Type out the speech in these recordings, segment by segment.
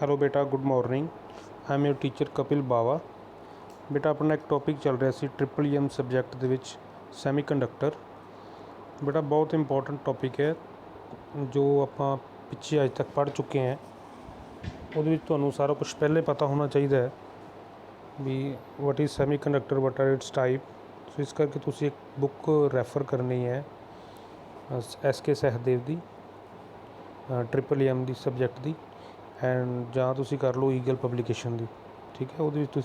Hello बेटा, good morning. I am your teacher Kapil Bawa. बेटा अपना एक टॉपिक चल रहा सी ट्रिपल सब्जैक्ट दे विच सैमीकंडक्टर। बेटा बहुत इंपॉर्टेंट टॉपिक है जो आपां पिछे अज तक पढ़ चुके हैं। उहदे विच तुहानूं सारा कुछ पहले पता होना चाहिए भी what is semiconductor, what are its type. So इस करके तुसीं एक बुक रैफर करनी है SK सहदेव की ट्रिपल दी सब्जैक्ट की एंड जां तुसीं कर लो ईगल पब्लिकेशन की। ठीक है, वो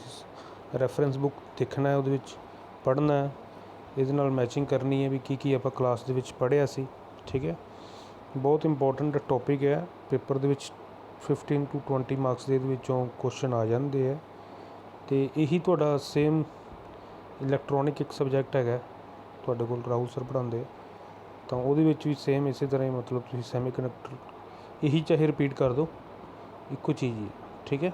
रैफरेंस बुक देखना है, वो पढ़ना है, ये मैचिंग करनी है भी की आप क्लास दे विच पढ़िया सी। ठीक है, बहुत इंपॉर्टेंट टॉपिक है। Paper they which 15 to 20 marks के क्वेश्चन आ जाते हैं। तो यही तुहाडा सेम इलैक्ट्रॉनिक एक सब्जैक्ट है तुहाडे कोल राहुल सर पढ़ाते, तो वो भी सेम इस तरह ही मतलब तुसीं सैमीकंडक्टर यही चाहे रिपीट कर दो, इक्को चीज़ ही। ठीक है,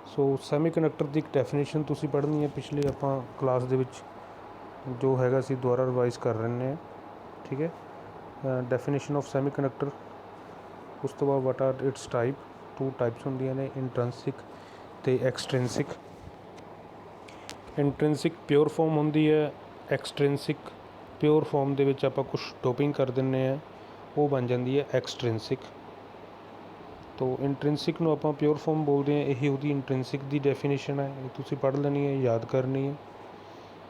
सो सैमीकंडक्टर की एक डेफिनेशन तुसीं पढ़नी है, पिछले आपां क्लास दे विच जो हैगा सी दोबारा रिवाइज कर रहे हैं। ठीक है, डेफिनेशन ऑफ सैमीकंडक्टर, उस तो बाद what are its type. 2 types होंदियां ने, इंट्रेंसिक ते एक्सट्रेंसिक। इंट्रेंसिक प्योर फॉर्म होंदी है, एक्सट्रेंसिक प्योर फॉर्म दे विच आपां कुछ डोपिंग कर दिंदे हैं, वो बन जाती है एक्सट्रेंसिक। तो इंट्रेंसिक नूं आपां प्योर फॉर्म बोलते हैं, यही उसकी इंट्रेंसिक की डेफिनेशन है, ये तुसीं पढ़ लेनी है, याद करनी है।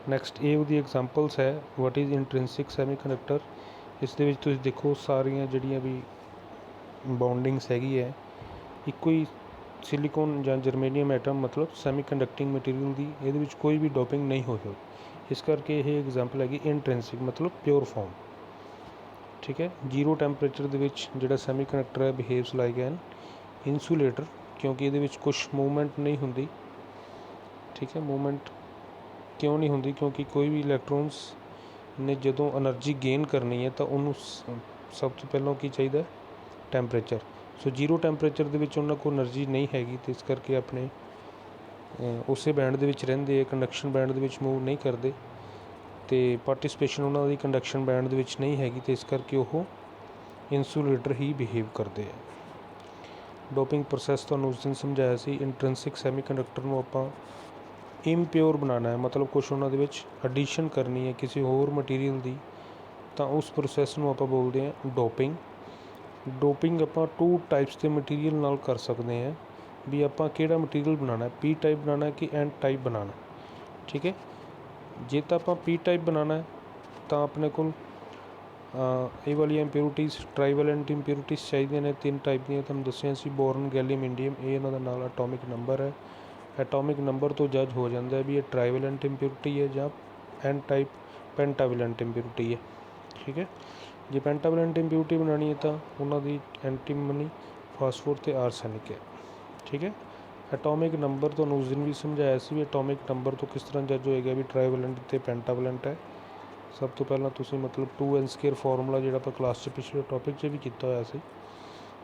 नैक्सट ये उसकी एग्जांपल्स है वट इज़ इंट्रेंसिक सैमीकंडक्टर। इस दे विच तुसीं देखो सारियां जिहड़ियां भी बाउंडिंग्स हैगी है, इक्को ही सिलिकॉन या जर्मेनियम एटम मतलब सैमीकंडक्टिंग मटीरियल की ये कोई भी डोपिंग नहीं हो सकती। इस करके ये एग्जांपल हैगी इंट्रेंसिक मतलब प्योर फॉर्म। ठीक है, 0 टैंपरेचर दे विच जिहड़ा सैमीकंडक्टर है बिहेव्स लाइक एन इंसूलेटर, क्योंकि ये कुछ मूवमेंट नहीं होंगी। ठीक है, मूवमेंट क्यों नहीं होंगी, क्योंकि कोई भी इलैक्ट्रॉन्स ने जदों एनर्जी गेन करनी है तो उन्होंने सब तो पहलों की चाहिए टैंपरेचर। सो 0 टैंपरेचर के उन्होंने को एनर्जी नहीं हैगी, तो इस करके अपने उस बैंड के रेंदे, कंडक्शन बैंड के मूव नहीं करते, तो पार्टिसिपेशन उन्होंने कंडक्शन बैंड के नहीं हैगी, तो इस करके वो इंसूलेटर ही बिहेव करते हैं। डोपिंग प्रोसैस तुहानूं उस दिन समझाया सी। इंट्रेंसिक सैमीकंडक्टर नूं आपां इम्प्योर बनाना है, मतलब कुछ उन्होंने एडिशन करनी है किसी होर मटीरियल की, तो उस प्रोसैस नूं आपां बोलते हैं डोपिंग। डोपिंग आपां 2 टाइप्स के मटीरियल नाल कर सकते हैं भी आपां किहड़ा मटीरियल बनाना है, P टाइप बनाना है कि N टाइप बनाना। ठीक है, जे तो आपां P टाइप बनाना है तो अपने को ये वाली इंप्योरिटीज़ ट्राईवैलेंट इंप्योरिटीज़ चाहिए ने 3 टाइप दी, तुहानूं दस्सिया सी बोरन गैलियम इंडियम, ये इन्हां दा नाल एटॉमिक नंबर है। एटॉमिक नंबर तो जज हो जाता है भी ये ट्राईवैलेंट इंप्योरिटी है या N टाइप पेंटावैलेंट इंप्योरिटी है। ठीक है, जे पेंटावैलेंट इंप्योरिटी बनानी है तो उन्होंने एंटीमनी फास्फोर तो आर्सैनिक है। ठीक है, एटॉमिक नंबर तो उस दिन भी समझाया सी भी एटॉमिक नंबर तो किस तरह जज होएगा भी ट्राईवैलेंट तो पेंटावैलेंट है। सब तो पहला तुसीं मतलब 2n² फॉर्मूला जो आप क्लास च पिछले टॉपिक भी किया होया सी,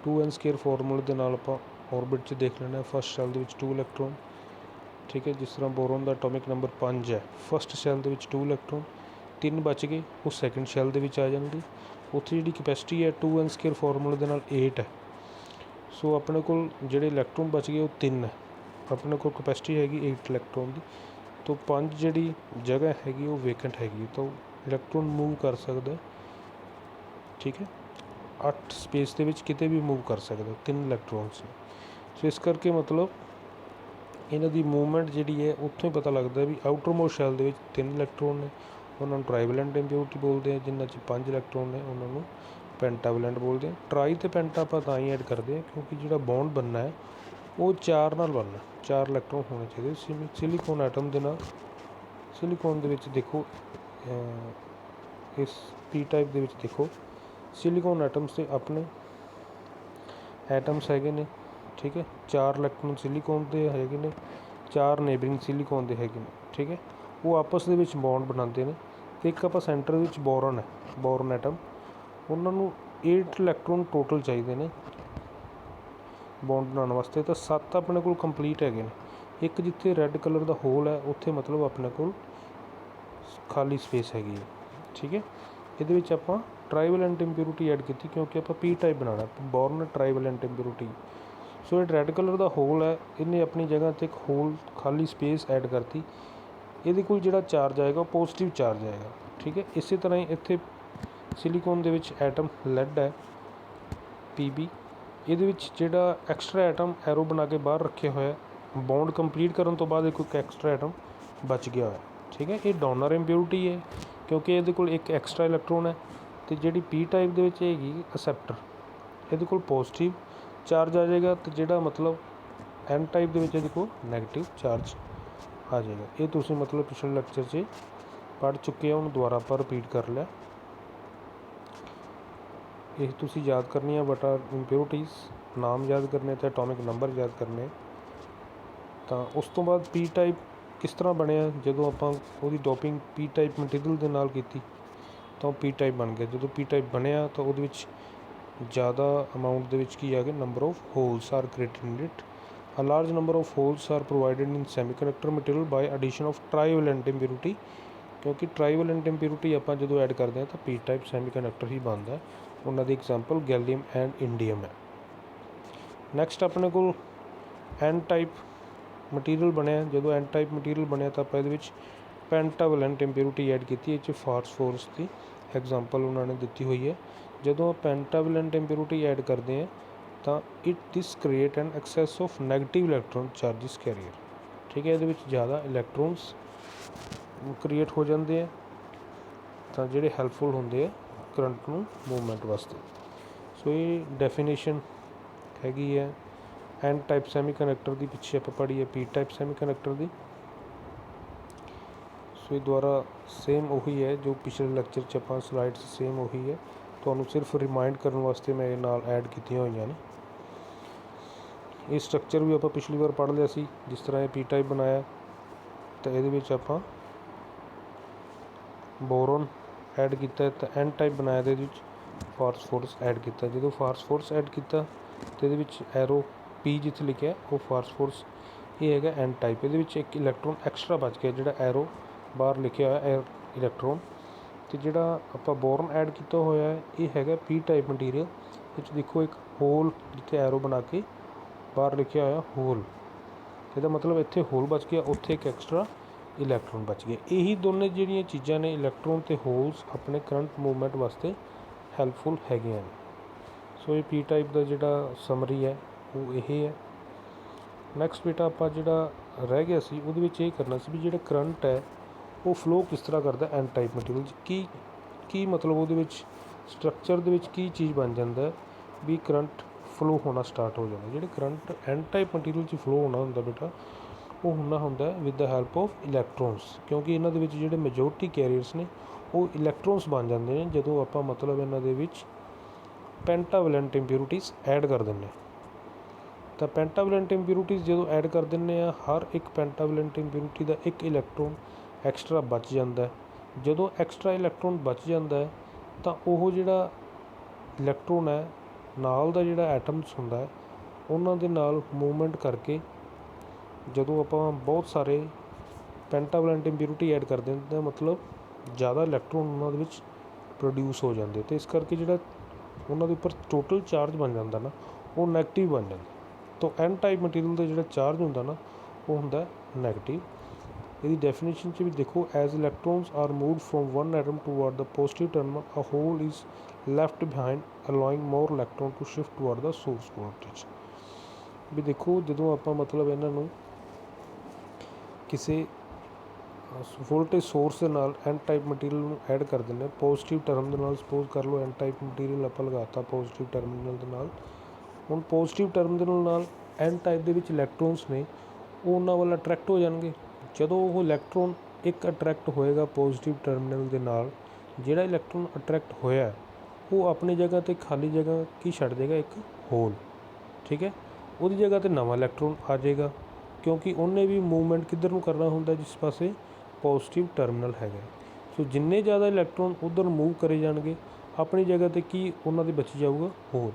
2n² फॉर्मूले के नाल आपां ऑर्बिट च देख लेना फस्ट शैल दे 2 इलैक्ट्रॉन। ठीक है, जिस तरह बोरोन का एटॉमिक नंबर 5 है, फस्ट शैल दे 2 इलैक्ट्रॉन, 3 बच गए वो सैकेंड शैल दे आ जाएंगे। उत्थे जी कैपेसिटी है 2n² फॉर्मूले के नाल 8 है। सो अपने को जोड़े इलैक्ट्रॉन बच गए वो 3 है, अपने को कैपेसिटी हैगी 8 इलैक्ट्रॉन की। तो 5 जी जगह हैगी वो वेकेंट हैगी, तो इलैक्ट्रॉन मूव कर सकता है। ठीक है, 8 स्पेस के किते भी मूव कर सकते 3 इलैक्ट्रॉन्स ने। सो इस करके मतलब इन्हां दी मूवमेंट जी है उत्थों ही पता लगता है भी आउटर मोस्ट शैल दे 3 इलैक्ट्रॉन ने, उन्होंने ट्राईवैलेंट इंप्योरिटी बोलते हैं, जिन्हों 5 इलैक्ट्रॉन ने उन्होंने पेंटावैलेंट बोलते हैं। ट्राई तो पेंटा आप तां ही ऐड करते हैं क्योंकि जो बॉन्ड बनना है वो 4 नाल बनना, 4 इलैक्ट्रॉन होने चाहिए। सिलिकॉन एटम के नाल सिलिकॉन दे विच देखो इस P टाइप दे विच देखो सिलिकॉन एटम्स से अपने एटम्स हैगे ने। ठीक है, 4 इलैक्ट्रॉन सिलिकॉन के हैगे ने, 4 नेबरिंग सिलिकॉन के हैगे ने। ठीक है, वो आपस दे विच बॉन्ड बनाते हैं। तो एक आप सेंटर विच बोरन है, बोरन एटम, उन्होंने 8 इलैक्ट्रॉन टोटल चाहिए ने बॉन्ड बनाने वास्ते, तो 7 अपने को कंप्लीट हैगे ने। एक जिथे रैड कलर का होल है उत्थे मतलब अपने को खाली स्पेस हैगी है। ठीक है, ये आप ट्राईवैलेंट इंप्योरिटी ऐड की क्योंकि आप P टाइप बनाना, बोरन ट्राईवैलेंट इंप्योरिटी। ਸੋ ਇਹ ਰੈੱਡ ਕਲਰ ਦਾ ਹੋਲ ਹੈ, ਇਹਨੇ ਆਪਣੀ ਜਗ੍ਹਾ 'ਤੇ ਇੱਕ ਹੋਲ ਖਾਲੀ ਸਪੇਸ ਐਡ ਕਰਤੀ। ਇਹਦੇ ਕੋਲ ਜਿਹੜਾ ਚਾਰਜ ਆਏਗਾ ਉਹ ਪੋਜ਼ੀਟਿਵ ਚਾਰਜ ਆਏਗਾ, ਠੀਕ ਹੈ। ਇਸੇ ਤਰ੍ਹਾਂ ਹੀ ਇੱਥੇ ਸਿਲੀਕੋਨ ਦੇ ਵਿੱਚ ਐਟਮ ਲੈਡ ਹੈ PB, ਇਹਦੇ ਵਿੱਚ ਜਿਹੜਾ ਐਕਸਟਰਾ ਐਟਮ ਐਰੋ ਬਣਾ ਕੇ ਬਾਹਰ ਰੱਖਿਆ ਹੋਇਆ, ਬੌਂਡ ਕੰਪਲੀਟ ਕਰਨ ਤੋਂ ਬਾਅਦ ਇੱਕ ਐਕਸਟਰਾ ਐਟਮ ਬਚ ਗਿਆ ਹੋਇਆ, ਠੀਕ ਹੈ। ਇਹ ਡੋਨਰ ਇੰਪਿਊਰਿਟੀ ਹੈ ਕਿਉਂਕਿ ਇਹਦੇ ਕੋਲ ਇੱਕ ਐਕਸਟਰਾ ਇਲੈਕਟ੍ਰੋਨ ਹੈ। ਅਤੇ ਜਿਹੜੀ P ਟਾਈਪ ਦੇ ਵਿੱਚ ਹੈਗੀ ਅਸੈਪਟਰ, ਇਹਦੇ ਕੋਲ ਪੋਜ਼ੀਟਿਵ ਚਾਰਜ ਆ ਜਾਏਗਾ, ਅਤੇ ਜਿਹੜਾ ਮਤਲਬ N ਟਾਈਪ ਦੇ ਵਿੱਚ ਇਹਦੇ ਕੋਲ ਨੈਗੇਟਿਵ ਚਾਰਜ ਆ ਜਾਏਗਾ। ਇਹ ਤੁਸੀਂ ਮਤਲਬ ਪਿਛਲੇ ਲੈਕਚਰ 'ਚ ਪੜ੍ਹ ਚੁੱਕੇ ਹੋ, ਉਹਨੂੰ ਦੁਬਾਰਾ ਆਪਾਂ ਰਿਪੀਟ ਕਰ ਲਿਆ। ਇਹ ਤੁਸੀਂ ਯਾਦ ਕਰਨੀ ਹੈ, ਵਟ ਆਰ ਇੰਪਿਊਰਿਟੀਜ਼, ਨਾਮ ਯਾਦ ਕਰਨੇ ਅਤੇ ਐਟੋਮਿਕ ਨੰਬਰ ਯਾਦ ਕਰਨੇ। ਤਾਂ ਉਸ ਤੋਂ ਬਾਅਦ P ਟਾਈਪ ਕਿਸ ਤਰ੍ਹਾਂ ਬਣਿਆ, ਜਦੋਂ ਆਪਾਂ ਉਹਦੀ ਡੋਪਿੰਗ P ਟਾਈਪ ਮਟੀਰੀਅਲ ਦੇ ਨਾਲ ਕੀਤੀ ਤਾਂ ਉਹ P ਟਾਈਪ ਬਣ ਗਿਆ। ਜਦੋਂ P ਟਾਈਪ ਬਣਿਆ ਤਾਂ ਉਹਦੇ ਵਿੱਚ ਜ਼ਿਆਦਾ ਅਮਾਊਂਟ ਦੇ ਵਿੱਚ ਕੀ ਆ ਗਿਆ, number of holes are created in it. A large number of holes are provided in semiconductor material by addition of trivalent impurity, ਕਿਉਂਕਿ ਟਰਾਈਵੈਲੈਂਟ ਇੰਪਿਊਰਿਟੀ ਆਪਾਂ ਜਦੋਂ ਐਡ ਕਰਦੇ ਹਾਂ ਤਾਂ P ਟਾਈਪ ਸੈਮੀਕੰਡਕਟਰ ਹੀ ਬਣਦਾ। ਉਹਨਾਂ ਦੀ ਐਗਜ਼ਾਮਪਲ ਗੈਲੀਅਮ ਐਂਡ ਇੰਡੀਅਮ ਹੈ। ਨੈਕਸਟ ਆਪਣੇ ਕੋਲ N ਟਾਈਪ ਮਟੀਰੀਅਲ ਬਣਿਆ। ਜਦੋਂ N ਟਾਈਪ ਮਟੀਰੀਅਲ ਬਣਿਆ ਤਾਂ ਆਪਾਂ ਇਹਦੇ ਵਿੱਚ ਪੈਂਟਾਵੈਲੈਂਟ ਇੰਪਿਊਰਿਟੀ ਐਡ ਕੀਤੀ। ਇਹ 'ਚ ਫਾਸਫੋਰਸ ਦੀ ਐਗਜ਼ਾਮਪਲ ਉਹਨਾਂ ਨੇ ਦਿੱਤੀ ਹੋਈ ਹੈ। ਜਦੋਂ ਪੈਂਟਾਵੈਲੈਂਟ ਇੰਪਿਊਰਿਟੀ ਐਡ ਕਰਦੇ ਹਾਂ ਤਾਂ this create an excess of negative electron charges carrier, ਠੀਕ ਹੈ। ਇਹਦੇ ਵਿੱਚ ਜ਼ਿਆਦਾ ਇਲੈਕਟ੍ਰੋਨਸ ਕ੍ਰੀਏਟ ਹੋ ਜਾਂਦੇ ਆ, ਤਾਂ ਜਿਹੜੇ ਹੈਲਪਫੁਲ ਹੁੰਦੇ ਆ ਕਰੰਟ ਨੂੰ ਮੂਵਮੈਂਟ ਵਾਸਤੇ। ਸੋ ਇਹ ਡੈਫੀਨੇਸ਼ਨ ਹੈਗੀ ਹੈ N ਟਾਈਪ ਸੈਮੀਕੰਡਕਟਰ ਦੀ। ਪਿੱਛੇ ਆਪਾਂ ਪੜ੍ਹੀ ਹੈ P ਟਾਈਪ ਸੈਮੀਕੰਡਕਟਰ ਦੀ। ਸੋ ਇਹ ਦੁਆਰਾ ਸੇਮ ਉਹੀ ਹੈ ਜੋ ਪਿਛਲੇ ਲੈਕਚਰ 'ਚ ਆਪਾਂ ਸਲਾਈਡਸ ਸੇਮ ਉਹੀ ਹੈ, ਤੁਹਾਨੂੰ ਸਿਰਫ ਰਿਮਾਈਂਡ ਕਰਨ ਵਾਸਤੇ ਮੈਂ ਇਹ ਨਾਲ ਐਡ ਕੀਤੀਆਂ ਹੋਈਆਂ ਨੇ। ਇਹ ਸਟਰਕਚਰ ਵੀ ਆਪਾਂ ਪਿਛਲੀ ਵਾਰ ਪੜ੍ਹ ਲਿਆ ਸੀ। ਜਿਸ ਤਰ੍ਹਾਂ ਇਹ P ਟਾਈਪ ਬਣਾਇਆ ਤਾਂ ਇਹਦੇ ਵਿੱਚ ਆਪਾਂ ਬੋਰੋਨ ਐਡ ਕੀਤਾ, ਤਾਂ N ਟਾਈਪ ਬਣਾਇਆ ਅਤੇ ਇਹਦੇ ਵਿੱਚ ਫਾਸਫੋਰਸ ਐਡ ਕੀਤਾ। ਜਦੋਂ ਫਾਸਫੋਰਸ ਐਡ ਕੀਤਾ ਅਤੇ ਇਹਦੇ ਵਿੱਚ ਐਰੋ P ਜਿੱਥੇ ਲਿਖਿਆ ਉਹ ਫਾਸਫੋਰਸ, ਇਹ ਹੈਗਾ N ਟਾਈਪ। ਇਹਦੇ ਵਿੱਚ ਇੱਕ ਇਲੈਕਟ੍ਰੋਨ ਐਕਸਟਰਾ ਬਚ ਗਿਆ, ਜਿਹੜਾ ਐਰੋ ਬਾਹਰ ਲਿਖਿਆ ਹੋਇਆ ਇਲੈਕਟ੍ਰੋਨ। ਅਤੇ ਜਿਹੜਾ ਆਪਾਂ ਬੋਰਨ ਐਡ ਕੀਤਾ ਹੋਇਆ ਹੈ ਇਹ ਹੈਗਾ P ਟਾਈਪ ਮਟੀਰੀਅਲ। ਵਿੱਚ ਦੇਖੋ ਇੱਕ ਹੋਲ ਜਿੱਥੇ ਐਰੋ ਬਣਾ ਕੇ ਬਾਹਰ ਲਿਖਿਆ ਹੋਇਆ ਹੋਲ, ਇਹਦਾ ਮਤਲਬ ਇੱਥੇ ਹੋਲ ਬਚ ਗਿਆ, ਉੱਥੇ ਇੱਕ ਐਕਸਟਰਾ ਇਲੈਕਟ੍ਰੋਨ ਬਚ ਗਿਆ। ਇਹੀ ਦੋਨੇ ਜਿਹੜੀਆਂ ਚੀਜ਼ਾਂ ਨੇ, ਇਲੈਕਟ੍ਰੋਨ ਅਤੇ ਹੋਲਸ, ਆਪਣੇ ਕਰੰਟ ਮੂਵਮੈਂਟ ਵਾਸਤੇ ਹੈਲਪਫੁਲ ਹੈਗੀਆਂ ਨੇ। ਸੋ ਇਹ P ਟਾਈਪ ਦਾ ਜਿਹੜਾ ਸਮਰੀ ਹੈ ਉਹ ਇਹ ਹੈ। ਨੈਕਸਟ ਬੇਟਾ ਆਪਾਂ ਜਿਹੜਾ ਰਹਿ ਗਿਆ ਸੀ ਉਹਦੇ ਵਿੱਚ ਇਹ ਕਰਨਾ ਸੀ ਵੀ ਜਿਹੜਾ ਕਰੰਟ ਹੈ ਉਹ ਫਲੋ ਕਿਸ ਤਰ੍ਹਾਂ ਕਰਦਾ N ਟਾਈਪ ਮਟੀਰੀਅਲ 'ਚ। ਕੀ ਮਤਲਬ ਉਹਦੇ ਵਿੱਚ ਸਟਰਕਚਰ ਦੇ ਵਿੱਚ ਕੀ ਚੀਜ਼ ਬਣ ਜਾਂਦਾ ਵੀ ਕਰੰਟ ਫਲੋ ਹੋਣਾ ਸਟਾਰਟ ਹੋ ਜਾਂਦਾ। ਜਿਹੜੇ ਕਰੰਟ N ਟਾਈਪ ਮਟੀਰੀਅਲ 'ਚ ਫਲੋ ਹੋਣਾ ਹੁੰਦਾ ਬੇਟਾ, ਉਹ ਹੁੰਦਾ with the help of electrons, ਕਿਉਂਕਿ ਇਹਨਾਂ ਦੇ ਵਿੱਚ ਜਿਹੜੇ ਮੈਜੋਰਟੀ ਕੈਰੀਅਰਸ ਨੇ ਉਹ ਇਲੈਕਟ੍ਰੋਨਸ ਬਣ ਜਾਂਦੇ ਨੇ ਜਦੋਂ ਆਪਾਂ ਮਤਲਬ ਇਹਨਾਂ ਦੇ ਵਿੱਚ ਪੈਂਟਾਵੈਲੈਂਟ ਇੰਪਿਊਰਿਟੀਜ਼ ਐਡ ਕਰ ਦਿੰਦੇ ਹਾਂ। ਤਾਂ ਪੈਂਟਾਵੈਲੈਂਟ ਇੰਪਿਊਰਿਟੀਜ਼ ਜਦੋਂ ਐਡ ਕਰ ਦਿੰਦੇ ਹਾਂ, ਹਰ ਇੱਕ ਪੈਂਟਾਵੈਲੈਂਟ ਇੰਪਿਊਰਿਟੀ ਦਾ ਇੱਕ ਇਲੈਕਟ੍ਰੋਨ ਐਕਸਟਰਾ ਬਚ ਜਾਂਦਾ। ਜਦੋਂ ਐਕਸਟਰਾ ਇਲੈਕਟ੍ਰੋਨ ਬਚ ਜਾਂਦਾ ਹੈ ਤਾਂ ਉਹ ਜਿਹੜਾ ਇਲੈਕਟ੍ਰੋਨ ਹੈ ਨਾਲ ਦਾ ਜਿਹੜਾ ਐਟਮਸ ਹੁੰਦਾ ਹੈ ਉਹਨਾਂ ਦੇ ਨਾਲ ਮੂਵਮੈਂਟ ਕਰਕੇ, ਜਦੋਂ ਆਪਾਂ ਬਹੁਤ ਸਾਰੇ ਪੈਂਟਾਵੈਲੈਂਟ ਇੰਪਿਊਰਿਟੀ ਐਡ ਕਰ ਦਿੰਦੇ ਤਾਂ ਮਤਲਬ ਜ਼ਿਆਦਾ ਇਲੈਕਟ੍ਰੋਨ ਉਹਨਾਂ ਦੇ ਵਿੱਚ ਪ੍ਰੋਡਿਊਸ ਹੋ ਜਾਂਦੇ, ਅਤੇ ਇਸ ਕਰਕੇ ਜਿਹੜਾ ਉਹਨਾਂ ਦੇ ਉੱਪਰ ਟੋਟਲ ਚਾਰਜ ਬਣ ਜਾਂਦਾ ਨਾ ਉਹ ਨੈਗੇਟਿਵ ਬਣ ਜਾਂਦਾ। ਤਾਂ N ਟਾਈਪ ਮਟੀਰੀਅਲ ਦਾ ਜਿਹੜਾ ਚਾਰਜ ਹੁੰਦਾ ਨਾ ਉਹ ਹੁੰਦਾ ਨੈਗੇਟਿਵ। ਇਹਦੀ ਡੈਫੀਨੇਸ਼ਨ 'ਚ ਵੀ ਦੇਖੋ, as electrons are moved from one atom toward the positive terminal, a hole is left behind allowing more electron to shift toward the source voltage. ਵੀ ਦੇਖੋ ਜਦੋਂ ਆਪਾਂ ਮਤਲਬ ਇਹਨਾਂ ਨੂੰ ਕਿਸੇ ਵੋਲਟੇਜ ਸੋਰਸ ਦੇ ਨਾਲ N ਟਾਈਪ ਮਟੀਰੀਅਲ ਨੂੰ ਐਡ ਕਰ ਦਿੰਦੇ ਹਾਂ ਪੋਜ਼ੀਟਿਵ ਟਰਮ ਦੇ ਨਾਲ, ਸਪੋਜ਼ ਕਰ ਲਓ N ਟਾਈਪ ਮਟੀਰੀਅਲ ਆਪਾਂ ਲਗਾਤਾ ਪੋਜ਼ੀਟਿਵ ਟਰਮੀਨਲ ਦੇ ਨਾਲ। ਹੁਣ ਪੋਜ਼ੀਟਿਵ ਟਰਮੀਨਲ ਨਾਲ N ਟਾਈਪ ਦੇ ਵਿੱਚ ਇਲੈਕਟ੍ਰੋਨਸ ਨੇ ਉਹ ਉਹਨਾਂ ਵੱਲ ਅਟਰੈਕਟ ਹੋ ਜਾਣਗੇ। ਜਦੋਂ ਉਹ ਇਲੈਕਟ੍ਰੋਨ ਇੱਕ ਅਟਰੈਕਟ ਹੋਏਗਾ ਪੋਜ਼ੀਟਿਵ ਟਰਮੀਨਲ ਦੇ ਨਾਲ, ਜਿਹੜਾ ਇਲੈਕਟ੍ਰੋਨ ਅਟਰੈਕਟ ਹੋਇਆ ਉਹ ਆਪਣੀ ਜਗ੍ਹਾ 'ਤੇ ਖਾਲੀ ਜਗ੍ਹਾ ਕੀ ਛੱਡ ਦੇਗਾ, ਇੱਕ ਹੋਲ, ਠੀਕ ਹੈ। ਉਹਦੀ ਜਗ੍ਹਾ 'ਤੇ ਨਵਾਂ ਇਲੈਕਟ੍ਰੋਨ ਆ ਜਾਏਗਾ, ਕਿਉਂਕਿ ਉਹਨੇ ਵੀ ਮੂਵਮੈਂਟ ਕਿੱਧਰ ਨੂੰ ਕਰਨਾ ਹੁੰਦਾ, ਜਿਸ ਪਾਸੇ ਪੋਜ਼ੀਟਿਵ ਟਰਮੀਨਲ ਹੈਗਾ। ਸੋ ਜਿੰਨੇ ਜ਼ਿਆਦਾ ਇਲੈਕਟ੍ਰੋਨ ਉੱਧਰ ਮੂਵ ਕਰੇ ਜਾਣਗੇ ਆਪਣੀ ਜਗ੍ਹਾ 'ਤੇ ਕੀ ਉਹਨਾਂ ਦੇ ਬਚ ਜਾਊਗਾ, ਹੋਲ,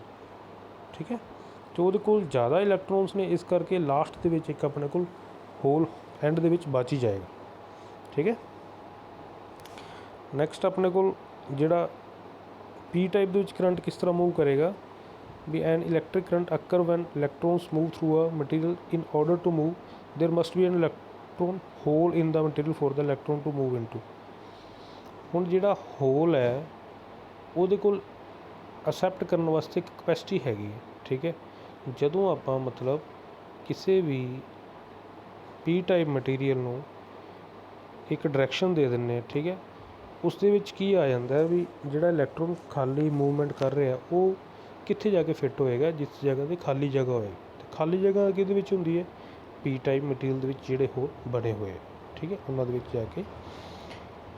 ਠੀਕ ਹੈ। ਅਤੇ ਉਹਦੇ ਕੋਲ ਜ਼ਿਆਦਾ ਇਲੈਕਟ੍ਰੋਨਸ ਨੇ, ਇਸ ਕਰਕੇ ਲਾਸਟ ਦੇ ਵਿੱਚ ਇੱਕ ਆਪਣੇ ਕੋਲ ਹੋਲ ਐਂਡ ਦੇ ਵਿੱਚ ਬਚ ਹੀ ਜਾਏਗਾ, ਠੀਕ ਹੈ। ਨੈਕਸਟ ਆਪਣੇ ਕੋਲ ਜਿਹੜਾ P ਟਾਈਪ ਦੇ ਵਿੱਚ ਕਰੰਟ ਕਿਸ ਤਰ੍ਹਾਂ ਮੂਵ ਕਰੇਗਾ, ਵੀ an electric current occur when electrons move through a material in order to move there must be an electron hole in the material for the electron to move into. ਹੁਣ ਜਿਹੜਾ hole ਹੈ ਉਹਦੇ ਕੋਲ accept ਕਰਨ ਵਾਸਤੇ ਇੱਕ capacity ਹੈਗੀ ਹੈ, ਠੀਕ ਹੈ। ਜਦੋਂ ਆਪਾਂ ਮਤਲਬ ਕਿਸੇ ਵੀ ਪੀ ਟਾਈਪ ਮਟੀਰੀਅਲ ਨੂੰ ਇੱਕ ਡਾਇਰੈਕਸ਼ਨ ਦੇ ਦਿੰਦੇ ਹਾਂ, ਠੀਕ ਹੈ, ਉਸ ਦੇ ਵਿੱਚ ਕੀ ਆ ਜਾਂਦਾ ਵੀ ਜਿਹੜਾ ਇਲੈਕਟ੍ਰੋਨ ਖਾਲੀ ਮੂਵਮੈਂਟ ਕਰ ਰਿਹਾ ਉਹ ਕਿੱਥੇ ਜਾ ਕੇ ਫਿੱਟ ਹੋਏਗਾ, ਜਿਸ ਜਗ੍ਹਾ 'ਤੇ ਖਾਲੀ ਜਗ੍ਹਾ ਹੋਏਗੀ। ਅਤੇ ਖਾਲੀ ਜਗ੍ਹਾ ਕਿਹਦੇ ਵਿੱਚ ਹੁੰਦੀ ਹੈ, ਪੀ ਟਾਈਪ ਮਟੀਰੀਅਲ ਦੇ ਵਿੱਚ ਜਿਹੜੇ ਹੋਰ ਬਣੇ ਹੋਏ, ਠੀਕ ਹੈ, ਉਹਨਾਂ ਦੇ ਵਿੱਚ ਜਾ ਕੇ।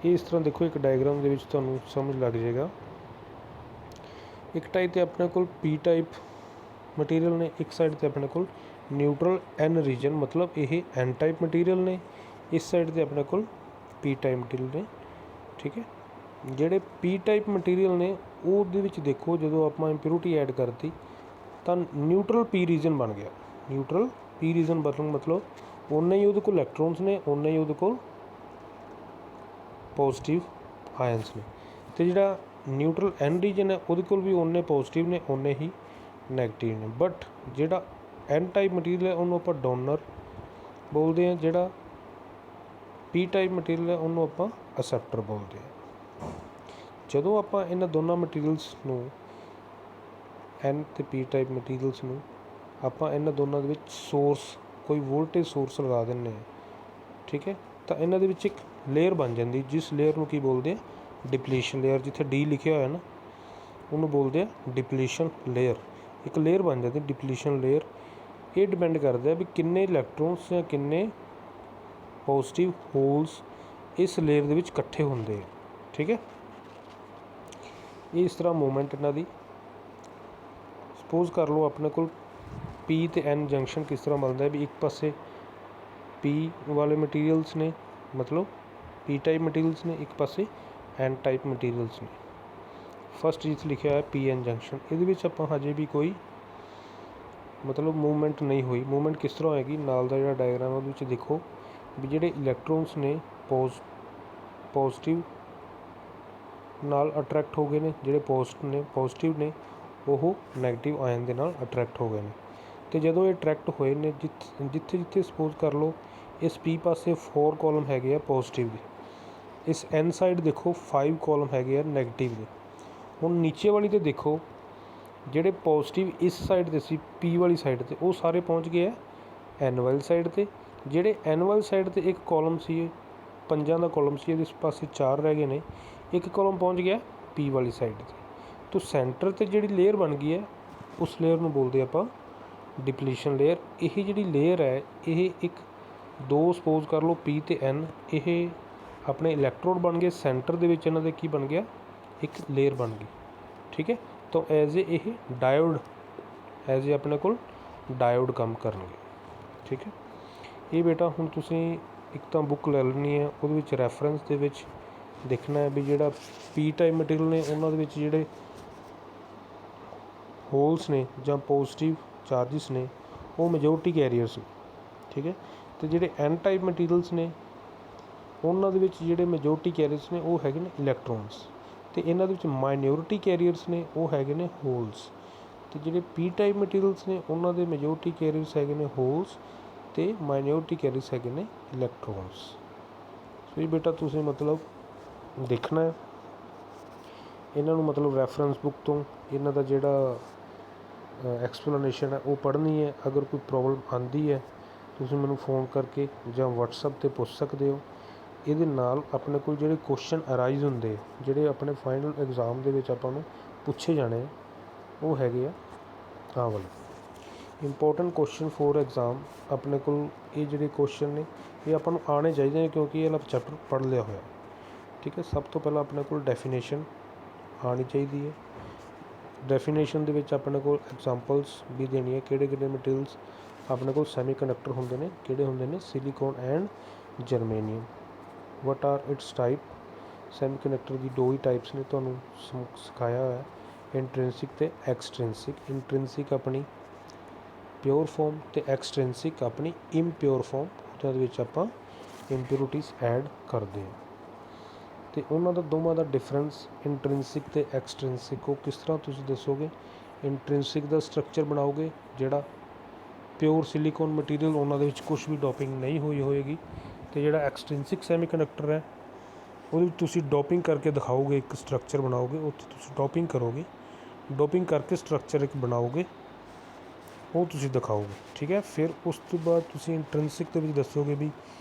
ਇਹ ਇਸ ਤਰ੍ਹਾਂ ਦੇਖੋ, ਇੱਕ ਡਾਇਗਰਾਮ ਦੇ ਵਿੱਚ ਤੁਹਾਨੂੰ ਸਮਝ ਲੱਗ ਜਾਏਗਾ। ਇੱਕ ਟਾਈਪ 'ਤੇ ਆਪਣੇ ਕੋਲ ਪੀ ਟਾਈਪ ਮਟੀਰੀਅਲ ਨੇ, ਇੱਕ ਸਾਈਡ 'ਤੇ ਆਪਣੇ ਕੋਲ ਨਿਊਟਰਲ ਐਨ ਰੀਜਨ, ਮਤਲਬ ਇਹ ਐਨ ਟਾਈਪ ਮਟੀਰੀਅਲ ਨੇ। ਇਸ ਸਾਈਡ 'ਤੇ ਆਪਣੇ ਕੋਲ ਪੀ ਟਾਈਪ ਮਟੀਰੀਅਲ ਨੇ, ਠੀਕ ਹੈ। ਜਿਹੜੇ ਪੀ ਟਾਈਪ ਮਟੀਰੀਅਲ ਨੇ ਉਹਦੇ ਵਿੱਚ ਦੇਖੋ, ਜਦੋਂ ਆਪਾਂ ਇੰਪਿਊਰਿਟੀ ਐਡ ਕਰਤੀ ਤਾਂ ਨਿਊਟਰਲ ਪੀ ਰੀਜਨ ਬਣ ਗਿਆ। ਨਿਊਟਰਲ ਪੀ ਰੀਜਨ ਬਣਨ ਮਤਲਬ ਓਨੇ ਹੀ ਉਹਦੇ ਕੋਲ ਇਲੈਕਟ੍ਰੋਨਸ ਨੇ, ਓਨੇ ਹੀ ਉਹਦੇ ਕੋਲ ਪੋਜ਼ੀਟਿਵ ਆਇਨਸ ਨੇ। ਅਤੇ ਜਿਹੜਾ ਨਿਊਟਰਲ ਐਨ ਰੀਜਨ ਹੈ ਉਹਦੇ ਕੋਲ ਵੀ ਓਨੇ ਪੋਜ਼ੀਟਿਵ ਨੇ, ਓਨੇ ਹੀ ਨੈਗੇਟਿਵ ਨੇ। ਬਟ ਜਿਹੜਾ ਐਨ ਟਾਈਪ ਮਟੀਰੀਅਲ ਹੈ ਉਹਨੂੰ ਆਪਾਂ ਡੋਨਰ ਬੋਲਦੇ ਹਾਂ, ਜਿਹੜਾ ਪੀ ਟਾਈਪ ਮਟੀਰੀਅਲ ਹੈ ਉਹਨੂੰ ਆਪਾਂ ਅਸੈਪਟਰ ਬੋਲਦੇ ਹਾਂ। ਜਦੋਂ ਆਪਾਂ ਇਹਨਾਂ ਦੋਨਾਂ ਮਟੀਰੀਅਲਸ ਨੂੰ, ਐਨ ਅਤੇ ਪੀ ਟਾਈਪ ਮਟੀਰੀਅਲਸ ਨੂੰ, ਆਪਾਂ ਇਹਨਾਂ ਦੋਨਾਂ ਦੇ ਵਿੱਚ ਸੋਰਸ, ਕੋਈ ਵੋਲਟੇਜ ਸੋਰਸ ਲਗਾ ਦਿੰਦੇ ਹਾਂ, ਠੀਕ ਹੈ, ਤਾਂ ਇਹਨਾਂ ਦੇ ਵਿੱਚ ਇੱਕ ਲੇਅਰ ਬਣ ਜਾਂਦੀ, ਜਿਸ ਲੇਅਰ ਨੂੰ ਕੀ ਬੋਲਦੇ ਆ, ਡਿਪਲੀਸ਼ਨ ਲੇਅਰ। ਜਿੱਥੇ ਡੀ ਲਿਖਿਆ ਹੋਇਆ ਨਾ ਉਹਨੂੰ ਬੋਲਦੇ ਆ ਡਿਪਲੀਸ਼ਨ ਲੇਅਰ। ਇੱਕ ਲੇਅਰ ਬਣ ਜਾਂਦੀ ਡਿਪਲੀਸ਼ਨ ਲੇਅਰ। ਇਹ ਡਿਪੈਂਡ ਕਰਦਾ ਵੀ ਕਿੰਨੇ ਇਲੈਕਟ੍ਰੋਨਸ ਜਾਂ ਕਿੰਨੇ ਪੋਜ਼ੀਟਿਵ ਹੋਲਸ ਇਸ ਲੇਅਰ ਦੇ ਵਿੱਚ ਇਕੱਠੇ ਹੁੰਦੇ ਆ, ਠੀਕ ਹੈ। ਇਹ ਇਸ ਤਰ੍ਹਾਂ ਮੂਵਮੈਂਟ ਇਹਨਾਂ ਦੀ। ਸਪੋਜ਼ ਕਰ ਲਓ ਆਪਣੇ ਕੋਲ ਪੀ ਅਤੇ ਐਨ ਜੰਕਸ਼ਨ ਕਿਸ ਤਰ੍ਹਾਂ ਬਣਦਾ ਵੀ ਇੱਕ ਪਾਸੇ ਪੀ ਵਾਲੇ ਮਟੀਰੀਅਲਸ ਨੇ, ਮਤਲਬ ਪੀ ਟਾਈਪ ਮਟੀਰੀਅਲਸ ਨੇ, ਇੱਕ ਪਾਸੇ ਐਨ ਟਾਈਪ ਮਟੀਰੀਅਲਸ ਨੇ। ਫਸਟ ਜਿੱਥੇ ਲਿਖਿਆ ਹੋਇਆ ਪੀ ਐਨ ਜੰਕਸ਼ਨ, ਇਹਦੇ ਵਿੱਚ ਆਪਾਂ ਹਜੇ ਵੀ ਕੋਈ ਮਤਲਬ ਮੂਵਮੈਂਟ ਨਹੀਂ ਹੋਈ। ਮੂਵਮੈਂਟ ਕਿਸ ਤਰ੍ਹਾਂ ਹੋਏਗੀ, ਨਾਲ ਦਾ ਜਿਹੜਾ ਡਾਇਗਰਾਮ ਉਹਦੇ ਵਿੱਚ ਦੇਖੋ ਵੀ ਜਿਹੜੇ ਇਲੈਕਟ੍ਰੋਨਸ ਨੇ ਪੋਜ਼ੀਟਿਵ ਨਾਲ ਅਟਰੈਕਟ ਹੋ ਗਏ ਨੇ, ਜਿਹੜੇ ਪੋਜ਼ੀਟਿਵ ਨੇ ਉਹ ਨੈਗੇਟਿਵ ਆਇਨ ਦੇ ਨਾਲ ਅਟਰੈਕਟ ਹੋ ਗਏ ਨੇ। ਅਤੇ ਜਦੋਂ ਇਹ ਅਟਰੈਕਟ ਹੋਏ ਨੇ, ਜਿੱਥੇ ਜਿੱਥੇ ਸਪੋਜ਼ ਕਰ ਲਓ ਇਸ ਪੀ ਪਾਸੇ 4 ਕਾਲਮ ਹੈਗੇ ਆ ਪੋਜ਼ੀਟਿਵ ਦੇ, ਇਸ ਐਨ ਸਾਈਡ ਦੇਖੋ 5 ਕਾਲਮ ਹੈਗੇ ਆ ਨੈਗੇਟਿਵ ਦੇ। ਹੁਣ ਨੀਚੇ ਵਾਲੀ 'ਤੇ ਦੇਖੋ, ਜਿਹੜੇ ਪੋਜ਼ੀਟਿਵ ਇਸ ਸਾਈਡ 'ਤੇ ਸੀ ਪੀ ਵਾਲੀ ਸਾਈਡ 'ਤੇ, ਉਹ ਸਾਰੇ ਪਹੁੰਚ ਗਏ ਆ ਐਨ ਵਾਲੀ ਸਾਈਡ 'ਤੇ। ਜਿਹੜੇ ਐਨ ਵਾਲੀ ਸਾਈਡ 'ਤੇ ਇੱਕ ਕਾਲਮ ਸੀ, 5 ਦਾ ਕਾਲਮ ਸੀ, ਇਹਦੇ ਪਾਸੇ 4 ਰਹਿ ਗਏ ਨੇ, ਇੱਕ ਕਾਲਮ ਪਹੁੰਚ ਗਿਆ ਪੀ ਵਾਲੀ ਸਾਈਡ 'ਤੇ। ਤਾਂ ਸੈਂਟਰ 'ਤੇ ਜਿਹੜੀ ਲੇਅਰ ਬਣ ਗਈ ਹੈ ਉਸ ਲੇਅਰ ਨੂੰ ਬੋਲਦੇ ਆਪਾਂ ਡਿਪਲੀਸ਼ਨ ਲੇਅਰ। ਇਹ ਜਿਹੜੀ ਲੇਅਰ ਹੈ ਇਹ ਇੱਕ ਦੋ ਸਪੋਜ਼ ਕਰ ਲਓ ਪੀ ਅਤੇ ਐਨ, ਇਹ ਆਪਣੇ ਇਲੈਕਟ੍ਰੋਡ ਬਣ ਗਏ। ਸੈਂਟਰ ਦੇ ਵਿੱਚ ਇਹਨਾਂ ਦੇ ਕੀ ਬਣ ਗਿਆ, ਇੱਕ ਲੇਅਰ ਬਣ ਗਈ, ਠੀਕ ਹੈ। ਤਾਂ ਐਜ਼ ਇਹ ਡਾਇਓਡ, ਐਜ਼ ਇਹ ਆਪਣੇ ਕੋਲ ਡਾਇਓਡ ਕੰਮ ਕਰਨਗੇ, ਠੀਕ ਹੈ। ਇਹ ਬੇਟਾ ਹੁਣ ਤੁਸੀਂ ਇੱਕ ਤਾਂ ਬੁੱਕ ਲੈ ਲੈਣੀ ਹੈ, ਉਹਦੇ ਵਿੱਚ ਰੈਫਰੈਂਸ ਦੇ ਵਿੱਚ ਦੇਖਣਾ ਹੈ ਵੀ ਜਿਹੜਾ ਪੀ ਟਾਈਪ ਮਟੀਰੀਅਲ ਨੇ ਉਹਨਾਂ ਦੇ ਵਿੱਚ ਜਿਹੜੇ ਹੋਲਸ ਨੇ ਜਾਂ ਪੋਜ਼ੀਟਿਵ ਚਾਰਜਿਸ ਨੇ ਉਹ ਮੈਜੋਰਟੀ ਕੈਰੀਅਰਸ ਨੇ, ਠੀਕ ਹੈ। ਅਤੇ ਜਿਹੜੇ ਐਨ ਟਾਈਪ ਮਟੀਰੀਅਲਸ ਨੇ ਉਹਨਾਂ ਦੇ ਵਿੱਚ ਜਿਹੜੇ ਮੈਜੋਰਟੀ ਕੈਰੀਅਰਸ ਨੇ ਉਹ ਹੈਗੇ ਨੇ ਇਲੈਕਟ੍ਰੋਨਸ, ਅਤੇ ਇਹਨਾਂ ਦੇ ਵਿੱਚ ਮਾਈਨੋਰਿਟੀ ਕੈਰੀਅਰਸ ਨੇ ਉਹ ਹੈਗੇ ਨੇ ਹੋਲਸ। ਅਤੇ ਜਿਹੜੇ ਪੀ ਟਾਈਪ ਮਟੀਰੀਅਲਸ ਨੇ ਉਹਨਾਂ ਦੇ ਮੈਜੋਰਟੀ ਕੈਰੀਅਰਸ ਹੈਗੇ ਨੇ ਹੋਲਸ ਅਤੇ ਮਾਈਨੋਰਿਟੀ ਕੈਰੀਅਰਸ ਹੈਗੇ ਨੇ ਇਲੈਕਟ੍ਰੋਨਸ। ਸੋ ਇਹ ਬੇਟਾ ਤੁਸੀਂ ਮਤਲਬ ਦੇਖਣਾ ਹੈ ਇਹਨਾਂ ਨੂੰ, ਮਤਲਬ ਰੈਫਰੈਂਸ ਬੁੱਕ ਤੋਂ ਇਹਨਾਂ ਦਾ ਜਿਹੜਾ ਐਕਸਪਲੇਨੇਸ਼ਨ ਹੈ ਉਹ ਪੜ੍ਹਨੀ ਹੈ। ਅਗਰ ਕੋਈ ਪ੍ਰੋਬਲਮ ਆਉਂਦੀ ਹੈ ਤੁਸੀਂ ਮੈਨੂੰ ਫ਼ੋਨ ਕਰਕੇ ਜਾਂ ਵਟਸਐਪ 'ਤੇ ਪੁੱਛ ਸਕਦੇ ਹੋ। ਇਹਦੇ ਨਾਲ ਆਪਣੇ ਕੋਲ ਜਿਹੜੇ ਕੁਐਸਚਨ ਅਰਾਈਜ਼ ਹੁੰਦੇ, ਜਿਹੜੇ ਆਪਣੇ ਫਾਈਨਲ ਐਗਜ਼ਾਮ ਦੇ ਵਿੱਚ ਆਪਾਂ ਨੂੰ ਪੁੱਛੇ ਜਾਣੇ, ਉਹ ਹੈਗੇ ਆ ਆਹ ਵਾਲੇ ਇੰਪੋਰਟੈਂਟ ਕੁਐਸਚਨ ਫੋਰ ਐਗਜ਼ਾਮ। ਆਪਣੇ ਕੋਲ ਇਹ ਜਿਹੜੇ ਕੁਐਸਚਨ ਨੇ ਇਹ ਆਪਾਂ ਨੂੰ ਆਉਣੇ ਚਾਹੀਦੇ ਨੇ, ਕਿਉਂਕਿ ਇਹ ਵਾਲਾ ਚੈਪਟਰ ਪੜ੍ਹ ਲਿਆ ਹੋਇਆ, ਠੀਕ ਹੈ। ਸਭ ਤੋਂ ਪਹਿਲਾਂ ਆਪਣੇ ਕੋਲ ਡੈਫੀਨੇਸ਼ਨ ਆਉਣੀ ਚਾਹੀਦੀ ਹੈ। ਡੈਫੀਨੇਸ਼ਨ ਦੇ ਵਿੱਚ ਆਪਣੇ ਕੋਲ ਐਗਜ਼ਾਮਪਲਸ ਵੀ ਦੇਣੀ ਹੈ, ਕਿਹੜੇ ਕਿਹੜੇ ਮਟੀਰੀਅਲਸ ਆਪਣੇ ਕੋਲ ਸੈਮੀ ਕੰਡਕਟਰ ਹੁੰਦੇ ਨੇ, ਕਿਹੜੇ ਹੁੰਦੇ ਨੇ, silicon and germanium. What are its type, semiconductor ਦੀ 2 ਹੀ ਟਾਈਪਸ ਨੇ, ਤੁਹਾਨੂੰ ਸਿਖਾਇਆ ਹੋਇਆ, ਇੰਟ੍ਰਿੰਸਿਕ ਅਤੇ ਐਕਸਟ੍ਰਿੰਸਿਕ। ਇੰਟ੍ਰਿੰਸਿਕ ਆਪਣੀ ਪਿਓਰ ਫੋਰਮ ਅਤੇ ਐਕਸਟ੍ਰਿੰਸਿਕ ਆਪਣੀ ਇੰਪਿਓਰ ਫੋਰਮ, ਉਹਦੇ ਵਿੱਚ ਆਪਾਂ ਇੰਪਿਊਰਿਟੀਜ਼ ਐਡ ਕਰਦੇ ਹਾਂ। ਅਤੇ ਉਹਨਾਂ ਦਾ ਦੋਵਾਂ ਦਾ ਡਿਫਰੈਂਸ ਇੰਟ੍ਰਿੰਸਿਕ ਅਤੇ ਐਕਸਟ੍ਰਿੰਸਿਕ ਉਹ ਕਿਸ ਤਰ੍ਹਾਂ ਤੁਸੀਂ ਦੱਸੋਗੇ, ਇੰਟ੍ਰਿੰਸਿਕ ਦਾ ਸਟਰਕਚਰ ਬਣਾਓਗੇ ਜਿਹੜਾ ਪਿਓਰ ਸਿਲੀਕੋਨ ਮਟੀਰੀਅਲ, ਉਹਨਾਂ ਦੇ ਵਿੱਚ ਕੁਛ ਵੀ ਡੋਪਿੰਗ ਨਹੀਂ ਹੋਈ ਹੋਏਗੀ। ਅਤੇ ਜਿਹੜਾ ਐਕਸਟ੍ਰਿੰਸਿਕ ਸੈਮੀਕੰਡਕਟਰ ਹੈ ਉਹਦੇ ਵਿੱਚ ਤੁਸੀਂ ਡੋਪਿੰਗ ਕਰਕੇ ਦਿਖਾਓਗੇ, ਇੱਕ ਸਟਰਕਚਰ ਬਣਾਓਗੇ, ਉੱਥੇ ਤੁਸੀਂ ਡੋਪਿੰਗ ਕਰੋਗੇ, ਡੋਪਿੰਗ ਕਰਕੇ ਸਟਰਕਚਰ ਇੱਕ ਬਣਾਓਗੇ, ਉਹ ਤੁਸੀਂ ਦਿਖਾਓਗੇ। ਠੀਕ ਹੈ, ਫਿਰ ਉਸ ਤੋਂ ਬਾਅਦ ਤੁਸੀਂ ਇੰਟ੍ਰਿੰਸਿਕ ਦੇ ਵਿੱਚ ਦੱਸੋਗੇ ਵੀ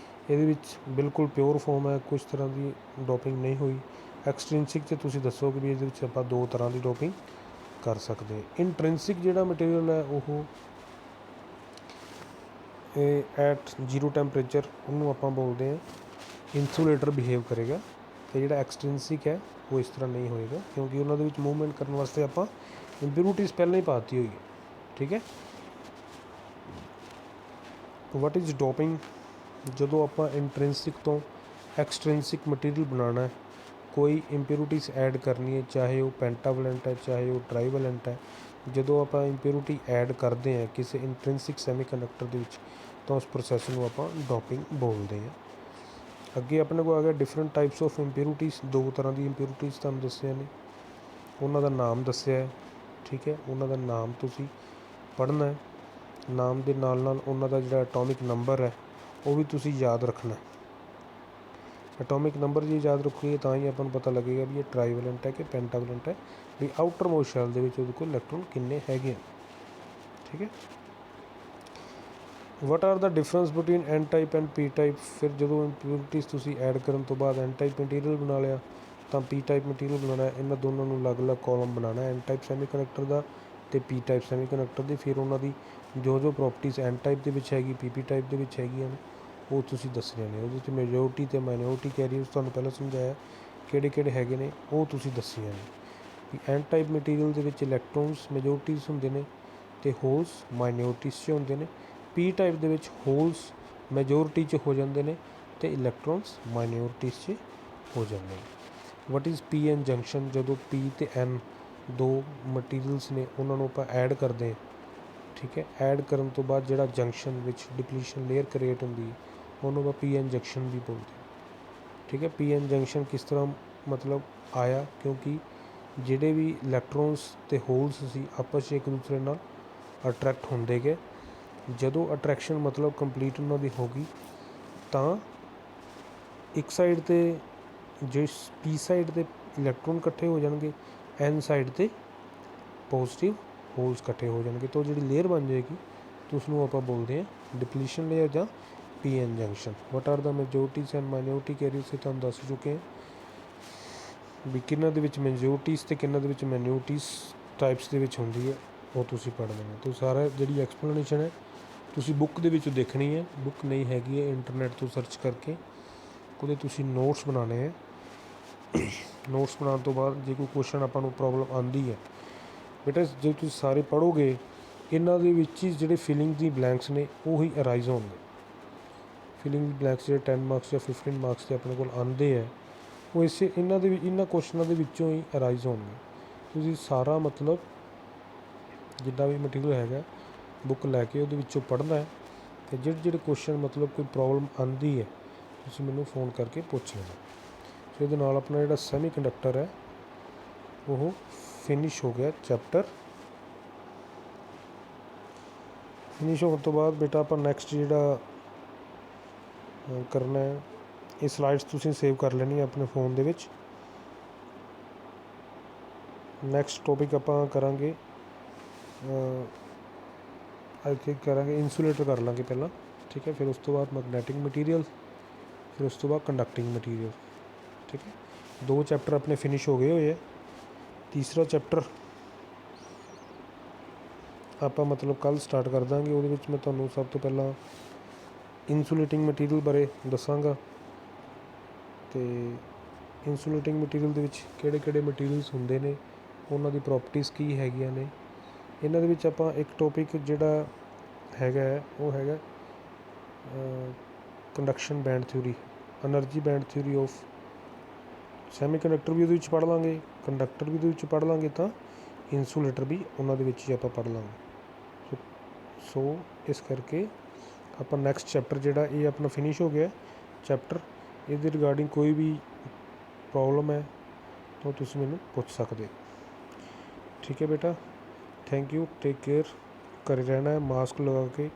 ਇਹਦੇ ਵਿੱਚ ਬਿਲਕੁਲ ਪਿਓਰ ਫੋਮ ਹੈ, ਕੁਛ ਤਰ੍ਹਾਂ ਦੀ ਡੋਪਿੰਗ ਨਹੀਂ ਹੋਈ। ਐਕਸਟ੍ਰਿੰਸਿਕ 'ਚ ਤੁਸੀਂ ਦੱਸੋਗੇ ਵੀ ਇਹਦੇ ਵਿੱਚ ਆਪਾਂ 2 ਤਰ੍ਹਾਂ ਦੀ ਡੋਪਿੰਗ ਕਰ ਸਕਦੇ। ਇੰਟ੍ਰਿੰਸਿਕ ਜਿਹੜਾ ਮਟੀਰੀਅਲ ਹੈ ਉਹ ਐਟ 0 ਟੈਂਪਰੇਚਰ ਉਹਨੂੰ ਆਪਾਂ ਬੋਲਦੇ ਹਾਂ ਇਨਸੂਲੇਟਰ ਬਿਹੇਵ ਕਰੇਗਾ। ਅਤੇ ਜਿਹੜਾ ਐਕਸਟ੍ਰਿੰਸਿਕ ਹੈ ਉਹ ਇਸ ਤਰ੍ਹਾਂ ਨਹੀਂ ਹੋਏਗਾ, ਕਿਉਂਕਿ ਉਹਨਾਂ ਦੇ ਵਿੱਚ ਮੂਵਮੈਂਟ ਕਰਨ ਵਾਸਤੇ ਆਪਾਂ ਇੰਪਿਊਰਿਟੀਜ਼ ਪਹਿਲਾਂ ਹੀ ਪਾਤੀ ਹੋਈ ਹੈ। ਠੀਕ ਹੈ, ਵਾਟ ਇਜ਼ ਡੋਪਿੰਗ? ਜਦੋਂ ਆਪਾਂ ਇੰਟ੍ਰਿੰਸਿਕ ਤੋਂ ਐਕਸਟ੍ਰਿੰਸਿਕ ਮਟੀਰੀਅਲ ਬਣਾਉਣਾ ਹੈ, ਕੋਈ ਇੰਪਿਊਰਿਟੀਜ਼ ਐਡ ਕਰਨੀ ਹੈ, ਚਾਹੇ ਉਹ ਪੈਂਟਾਵਲੈਂਟ ਹੈ, ਚਾਹੇ ਉਹ ਟਰਾਈਵਲੈਂਟ ਹੈ। ਜਦੋਂ ਆਪਾਂ ਇੰਪਿਊਰਿਟੀ ਐਡ ਕਰਦੇ ਹਾਂ ਕਿਸੇ ਇੰਟ੍ਰਿੰਸਿਕ ਸੈਮੀਕੰਡਕਟਰ ਦੇ ਵਿੱਚ, ਤਾਂ ਉਸ ਪ੍ਰੋਸੈਸ ਨੂੰ ਆਪਾਂ ਡੋਪਿੰਗ ਬੋਲਦੇ ਹਾਂ। ਅੱਗੇ ਆਪਣੇ ਕੋਲ ਆ ਗਿਆ ਡਿਫਰੈਂਟ ਟਾਈਪਸ ਆਫ ਇੰਪਿਊਰਿਟੀਜ਼। 2 ਤਰ੍ਹਾਂ ਦੀ ਇੰਪਿਊਰਿਟੀਜ਼ ਤੁਹਾਨੂੰ ਦੱਸਿਆ ਨੇ, ਉਹਨਾਂ ਦਾ ਨਾਮ ਦੱਸਿਆ ਹੈ। ਠੀਕ ਹੈ, ਉਹਨਾਂ ਦਾ ਨਾਮ ਤੁਸੀਂ ਪੜ੍ਹਨਾ ਹੈ, ਨਾਮ ਦੇ ਨਾਲ ਨਾਲ ਉਹਨਾਂ ਦਾ ਜਿਹੜਾ ਐਟੋਮਿਕ ਨੰਬਰ ਹੈ ਉਹ ਵੀ ਤੁਸੀਂ ਯਾਦ ਰੱਖਣਾ। ਐਟੋਮਿਕ ਨੰਬਰ ਜੇ ਯਾਦ ਰੱਖੋਗੇ ਤਾਂ ਹੀ ਆਪਾਂ ਨੂੰ ਪਤਾ ਲੱਗੇਗਾ ਵੀ ਇਹ ਟਰਾਈਵਲੈਂਟ ਹੈ ਕਿ ਪੈਂਟਾਵਲੈਂਟ ਹੈ, ਵੀ ਆਊਟਰ ਮੋਸਟ ਸ਼ੈਲ ਦੇ ਵਿੱਚ ਉਹਦੇ ਕੋਲ ਇਲੈਕਟ੍ਰੋਨ ਕਿੰਨੇ ਹੈਗੇ ਆ। ਠੀਕ ਹੈ, ਵਟ are the difference between N type and P type? ਫਿਰ ਜਦੋਂ ਇੰਪਿਊਰਿਟੀਜ਼ ਤੁਸੀਂ ਐਡ ਕਰਨ ਤੋਂ ਬਾਅਦ ਐਨ ਟਾਈਪ ਮਟੀਰੀਅਲ ਬਣਾ ਲਿਆ ਤਾਂ ਪੀ ਟਾਈਪ ਮਟੀਰੀਅਲ ਬਣਾਉਣਾ। ਇਹਨਾਂ ਦੋਨਾਂ ਨੂੰ ਅਲੱਗ-ਅਲੱਗ ਕਾਲਮ ਬਣਾਉਣਾ, ਐਨ ਟਾਈਪ ਸੈਮੀਕੰਡਕਟਰ ਦਾ ਅਤੇ ਪੀ ਟਾਈਪ ਸੈਮੀਕੰਡਕਟਰ ਦੀ। ਫਿਰ ਉਹਨਾਂ ਦੀ ਜੋ ਪ੍ਰੋਪਰਟੀਜ਼ ਐਨ ਟਾਈਪ ਦੇ ਵਿੱਚ ਹੈਗੀ, ਪੀ ਟਾਈਪ ਦੇ ਵਿੱਚ ਹੈਗੀਆਂ ਨੇ, ਉਹ ਤੁਸੀਂ ਦੱਸਣੀਆਂ ਨੇ। ਉਹਦੇ 'ਚ ਮੇਜੋਰਟੀ ਅਤੇ ਮਾਈਨੋਰਟੀ ਕੈਰੀਅਰਸ ਤੁਹਾਨੂੰ ਪਹਿਲਾਂ ਸਮਝਾਇਆ ਕਿਹੜੇ ਕਿਹੜੇ ਹੈਗੇ ਨੇ, ਉਹ ਤੁਸੀਂ ਦੱਸੀਆਂ ਨੇ। ਵੀ ਐਨ ਟਾਈਪ ਮਟੀਰੀਅਲ ਦੇ ਵਿੱਚ ਇਲੈਕਟ੍ਰੋਨਸ ਮੇਜੋਰਟੀਜ਼ ਹੁੰਦੇ ਨੇ ਅਤੇ ਹੋਲਸ ਮਾਈਨੋਰਟੀਜ਼ 'ਚ ਹੁੰਦੇ ਨੇ। ਪੀ ਟਾਈਪ ਦੇ ਵਿੱਚ ਹੋਲਸ ਮੈਜੋਰਟੀ 'ਚ ਹੋ ਜਾਂਦੇ ਨੇ ਅਤੇ ਇਲੈਕਟ੍ਰੋਨਸ ਮਾਈਨੋਰਟੀਜ਼ 'ਚ ਹੋ ਜਾਂਦੇ ਨੇ। What is P N junction? ਜਦੋਂ ਪੀ ਅਤੇ ਐਨ 2 ਮਟੀਰੀਅਲਸ ਨੇ ਉਹਨਾਂ ਨੂੰ ਆਪਾਂ ਐਡ ਕਰਦੇ ਹਾਂ। ਠੀਕ ਹੈ, ਐਡ ਕਰਨ ਤੋਂ ਬਾਅਦ ਜਿਹੜਾ ਜੰਕਸ਼ਨ ਵਿੱਚ ਡਿਪਲੀਸ਼ਨ ਲੇਅਰ ਕ੍ਰੀਏਟ ਹੁੰਦੀ ਹੈ ਉਹਨੂੰ ਆਪਾਂ ਪੀ ਐਨ ਜੰਕਸ਼ਨ ਵੀ ਬੋਲਦੇ ਹਾਂ। ਠੀਕ ਹੈ, ਪੀ ਐਨ ਜੰਕਸ਼ਨ ਕਿਸ ਤਰ੍ਹਾਂ ਮਤਲਬ ਆਇਆ? ਕਿਉਂਕਿ ਜਿਹੜੇ ਵੀ ਇਲੈਕਟ੍ਰੋਨਸ ਅਤੇ ਹੋਲਸ ਸੀ ਆਪਸ 'ਚ ਇੱਕ ਦੂਸਰੇ ਨਾਲ ਅਟਰੈਕਟ ਹੁੰਦੇ ਗਏ। ਜਦੋਂ ਅਟਰੈਕਸ਼ਨ ਮਤਲਬ ਕੰਪਲੀਟ ਉਹਨਾਂ ਦੀ ਹੋ ਗਈ ਤਾਂ ਇੱਕ ਸਾਈਡ 'ਤੇ ਜਿਸ ਪੀ ਸਾਈਡ 'ਤੇ ਇਲੈਕਟ੍ਰੋਨ ਇਕੱਠੇ ਹੋ ਜਾਣਗੇ, ਐਨ ਸਾਈਡ 'ਤੇ ਪੋਜ਼ੀਟਿਵ ਹੋਲਸ ਇਕੱਠੇ ਹੋ ਜਾਣਗੇ, ਤਾਂ ਉਹ ਜਿਹੜੀ ਲੇਅਰ ਬਣ ਜਾਏਗੀ ਤਾਂ ਉਸਨੂੰ ਆਪਾਂ ਬੋਲਦੇ ਹਾਂ ਡਿਪਲੀਸ਼ਨ ਲੇਅਰ ਜਾਂ P N junction. What are the majorities and minority carriers? ਤੁਹਾਨੂੰ ਦੱਸ ਚੁੱਕੇ ਹਾਂ ਵੀ ਕਿਹਨਾਂ ਦੇ ਵਿੱਚ ਮੈਜੋਰਟੀਜ਼ ਅਤੇ ਕਿਹਨਾਂ ਦੇ ਵਿੱਚ ਮਾਈਨੋਰਟੀਜ਼ ਟਾਈਪਸ ਦੇ ਵਿੱਚ ਹੁੰਦੀ ਹੈ, ਉਹ ਤੁਸੀਂ ਪੜ੍ਹਨਾ ਹੈ। ਤਾਂ ਸਾਰਾ ਜਿਹੜੀ ਐਕਸਪਲੇਨੇਸ਼ਨ ਹੈ ਤੁਸੀਂ ਬੁੱਕ ਦੇ ਵਿੱਚ ਦੇਖਣੀ ਹੈ। ਬੁੱਕ ਨਹੀਂ ਹੈਗੀ ਹੈ, ਇੰਟਰਨੈਟ ਤੋਂ ਸਰਚ ਕਰਕੇ ਉਹਦੇ ਤੁਸੀਂ ਨੋਟਸ ਬਣਾਉਣੇ ਹੈ। ਨੋਟਸ ਬਣਾਉਣ ਤੋਂ ਬਾਅਦ ਜੇ ਕੋਈ ਕੁਐਸਚਨ ਆਪਾਂ ਨੂੰ ਪ੍ਰੋਬਲਮ ਆਉਂਦੀ ਹੈ, ਬੇਟਾ ਜੇ ਤੁਸੀਂ ਸਾਰੇ ਪੜ੍ਹੋਗੇ ਇਹਨਾਂ ਦੇ ਵਿੱਚ ਹੀ ਜਿਹੜੇ ਫਿਲਿੰਗ ਦੀ ਬਲੈਂਕਸ ਨੇ ਉਹੀ ਅਰਾਈਜ਼ ਹੋਣਗੇ। ਫਿਲਿੰਗ ਦੀ ਬਲੈਂਕਸ ਜਿਹੜੇ 10 ਮਾਰਕਸ ਜਾਂ 15 ਮਾਰਕਸ ਦੇ ਆਪਣੇ ਕੋਲ ਆਉਂਦੇ ਹੈ, ਉਹ ਇਹਨਾਂ ਕੁਐਸਚਨਾਂ ਦੇ ਵਿੱਚੋਂ ਹੀ ਅਰਾਈਜ਼ ਹੋਣਗੇ। ਤੁਸੀਂ ਸਾਰਾ ਮਤਲਬ ਜਿੱਦਾਂ ਵੀ ਮਟੀਰੀਅਲ ਹੈਗਾ ਬੁੱਕ ਲੈ ਕੇ ਉਹਦੇ ਵਿੱਚੋਂ ਪੜ੍ਹਨਾ ਹੈ, ਅਤੇ ਜਿਹੜੇ ਕੁਐਸਚਨ ਮਤਲਬ ਕੋਈ ਪ੍ਰੋਬਲਮ ਆਉਂਦੀ ਹੈ ਤੁਸੀਂ ਮੈਨੂੰ ਫੋਨ ਕਰਕੇ ਪੁੱਛ ਲੈਣਾ। ਸੋ ਇਹਦੇ ਨਾਲ ਆਪਣਾ ਜਿਹੜਾ ਸੈਮੀ ਕੰਡਕਟਰ ਹੈ ਉਹ ਫਿਨਿਸ਼ ਹੋ ਗਿਆ ਚੈਪਟਰ। ਫਿਨਿਸ਼ ਹੋਣ ਤੋਂ ਬਾਅਦ ਬੇਟਾ ਆਪਾਂ ਨੈਕਸਟ ਜਿਹੜਾ ਕਰਨਾ ਹੈ, ਇਹ ਸਲਾਈਡਸ ਤੁਸੀਂ ਸੇਵ ਕਰ ਲੈਣੀ ਹੈ ਆਪਣੇ ਫ਼ੋਨ ਦੇ ਵਿੱਚ। ਨੈਕਸਟ ਟੋਪਿਕ ਆਪਾਂ ਕਰਾਂਗੇ ਆਈ ਥਿੰਕ ਕਰਾਂਗੇ ਇਨਸੂਲੇਟਰ ਕਰ ਲਾਂਗੇ ਪਹਿਲਾਂ। ਠੀਕ ਹੈ, ਫਿਰ ਉਸ ਤੋਂ ਬਾਅਦ ਮੈਗਨੈਟਿਕ ਮਟੀਰੀਅਲ, ਫਿਰ ਉਸ ਤੋਂ ਬਾਅਦ ਕੰਡਕਟਿੰਗ ਮਟੀਰੀਅਲ। ਠੀਕ ਹੈ, 2 ਚੈਪਟਰ ਆਪਣੇ ਫਿਨਿਸ਼ ਹੋ ਗਏ ਹੋਏ ਹੈ। ਤੀਸਰਾ ਚੈਪਟਰ ਆਪਾਂ ਮਤਲਬ ਕੱਲ੍ਹ ਸਟਾਰਟ ਕਰ ਦਾਂਗੇ। ਉਹਦੇ ਵਿੱਚ ਮੈਂ ਤੁਹਾਨੂੰ ਸਭ ਤੋਂ ਪਹਿਲਾਂ ਇਨਸੂਲੇਟਿੰਗ ਮਟੀਰੀਅਲ ਬਾਰੇ ਦੱਸਾਂਗਾ, ਅਤੇ ਇਨਸੂਲੇਟਿੰਗ ਮਟੀਰੀਅਲ ਦੇ ਵਿੱਚ ਕਿਹੜੇ ਕਿਹੜੇ ਮਟੀਰੀਅਲਸ ਹੁੰਦੇ ਨੇ, ਉਹਨਾਂ ਦੀ ਪ੍ਰੋਪਰਟੀਜ਼ ਕੀ ਹੈਗੀਆਂ ਨੇ। ਇਹਨਾਂ ਦੇ ਵਿੱਚ ਆਪਾਂ ਇੱਕ ਟੋਪਿਕ ਜਿਹੜਾ ਹੈਗਾ ਉਹ ਹੈਗਾ conduction band theory, energy band theory of semiconductor ਵੀ ਉਹਦੇ ਵਿੱਚ ਪੜ੍ਹ ਲਾਂਗੇ, ਕੰਡਕਟਰ ਵੀ ਉਹਦੇ ਵਿੱਚ ਪੜ੍ਹ ਲਾਂਗੇ, ਤਾਂ ਇਨਸੂਲੇਟਰ ਵੀ ਉਹਨਾਂ ਦੇ ਵਿੱਚ ਹੀ ਆਪਾਂ ਪੜ੍ਹ ਲਾਂਗੇ। ਸੋ ਇਸ ਕਰਕੇ ਆਪਾਂ ਨੈਕਸਟ ਚੈਪਟਰ ਜਿਹੜਾ ਇਹ ਆਪਣਾ ਫਿਨਿਸ਼ ਹੋ ਗਿਆ ਚੈਪਟਰ, ਇਹਦੇ ਰਿਗਾਰਡਿੰਗ ਕੋਈ ਵੀ ਪ੍ਰੋਬਲਮ ਹੈ ਤਾਂ ਤੁਸੀਂ ਮੈਨੂੰ ਪੁੱਛ ਸਕਦੇ। ਠੀਕ ਹੈ ਬੇਟਾ, थैंक यू, टेक केयर। घरे रहना है मास्क लगा के,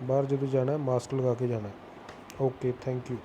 बाहर जो जाना है मास्क लगा के जाना है। Okay, thank you.